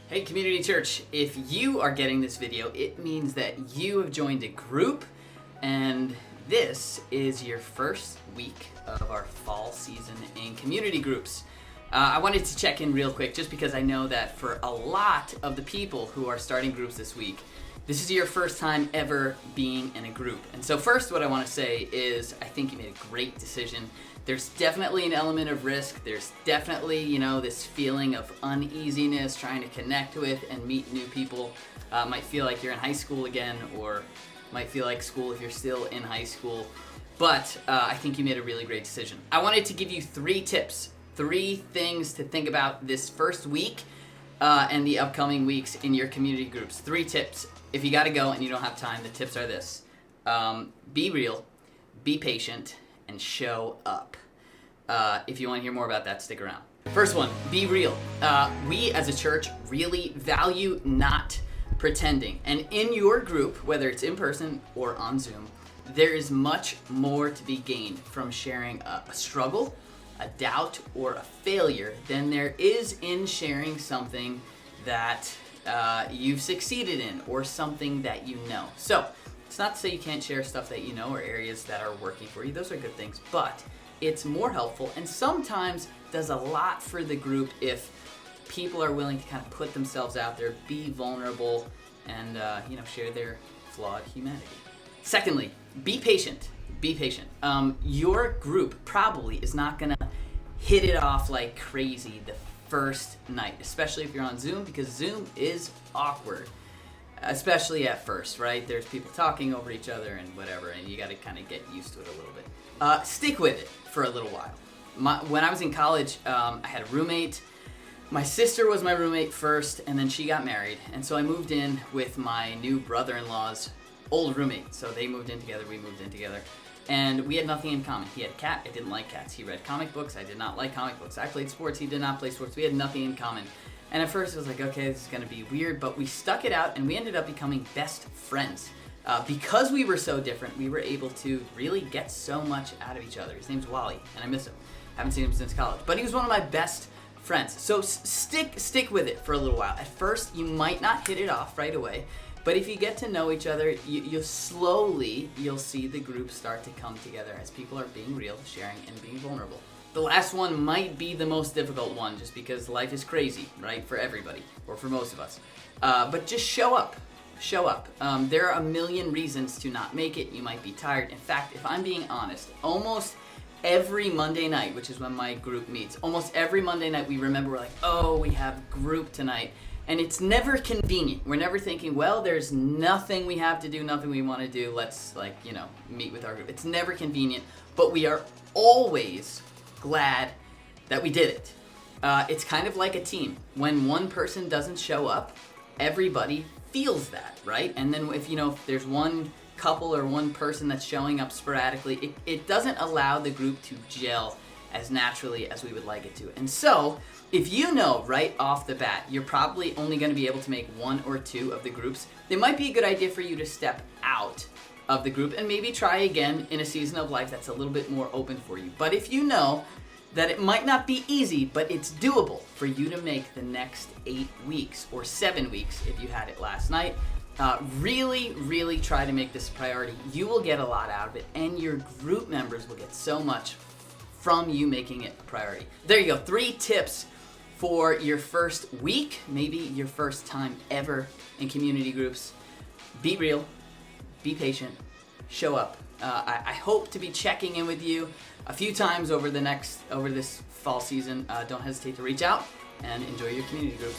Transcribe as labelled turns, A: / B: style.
A: Hey Community Church, if you are getting this video, it means that you have joined a group and this is your first week of our fall season in community groups. I wanted to check in real quick just because I know that for a lot of the people who are starting groups this week, this is your first time ever being in a group. And so first what I want to say is I think you made a great decision. There's definitely an element of risk. There's definitely, this feeling of uneasiness, trying to connect with and meet new people. Might feel like you're in high school again, or might feel like school if you're still in high school. But I think you made a really great decision. I wanted to give you 3 tips, 3 things to think about this first week and the upcoming weeks in your community groups. 3 tips. If you gotta go and you don't have time, the tips are this. Be real, be patient, and show up. If you want to hear more about that, stick around. First one, be real. We as a church really value not pretending. And in your group, whether it's in person or on Zoom, there is much more to be gained from sharing a struggle, a doubt, or a failure than there is in sharing something that you've succeeded in or something that you know. So, it's not to say you can't share stuff that you know or areas that are working for you. Those are good things, but it's more helpful and sometimes does a lot for the group if people are willing to kind of put themselves out there, be vulnerable, and share their flawed humanity. Secondly, be patient. Be patient. Your group probably is not gonna hit it off like crazy the first night, especially if you're on Zoom, because Zoom is awkward. Especially at first, right? There's people talking over each other and whatever, and you got to kind of get used to it a little bit. Stick with it for a little while. When I was in college, I had a roommate. My sister was my roommate first, and then she got married, and so I moved in with my new brother-in-law's old roommate. So they moved in together, we moved in together, and we had nothing in common. He had a cat, I didn't like cats. He read comic books, I did not like comic books. I played sports, he did not play sports. We had nothing in common. And at first it was like, okay, this is gonna be weird, but we stuck it out and we ended up becoming best friends. Because we were so different, we were able to really get so much out of each other. His name's Wally, and I miss him. Haven't seen him since college, but he was one of my best friends. So stick with it for a little while. At first, you might not hit it off right away, but if you get to know each other, you'll see the group start to come together as people are being real, sharing, and being vulnerable. The last one might be the most difficult one just because life is crazy, right, for everybody, or for most of us. But just show up. Show up. There are a million reasons to not make it. You might be tired. In fact, if I'm being honest, almost every Monday night, which is when my group meets, almost every Monday night we remember we're like, oh, we have group tonight. And it's never convenient. We're never thinking, well, there's nothing we have to do, nothing we want to do. Let's meet with our group. It's never convenient, but we are always glad that we did it. It's kind of like a team. When one person doesn't show up, everybody feels that, right? And then if there's one couple or one person that's showing up sporadically, it doesn't allow the group to gel as naturally as we would like it to. And so, if you know right off the bat, you're probably only going to be able to make 1 or 2 of the groups, it might be a good idea for you to step out of the group and maybe try again in a season of life that's a little bit more open for you. But if you know that it might not be easy, but it's doable for you to make the next 8 weeks or 7 weeks if you had it last night, really try to make this a priority. You will get a lot out of it, and your group members will get so much from you making it a priority. There you go, 3 tips for your first week, maybe your first time ever in community groups. Be real, be patient, show up. I hope to be checking in with you a few times over this fall season. Don't hesitate to reach out and enjoy your community group.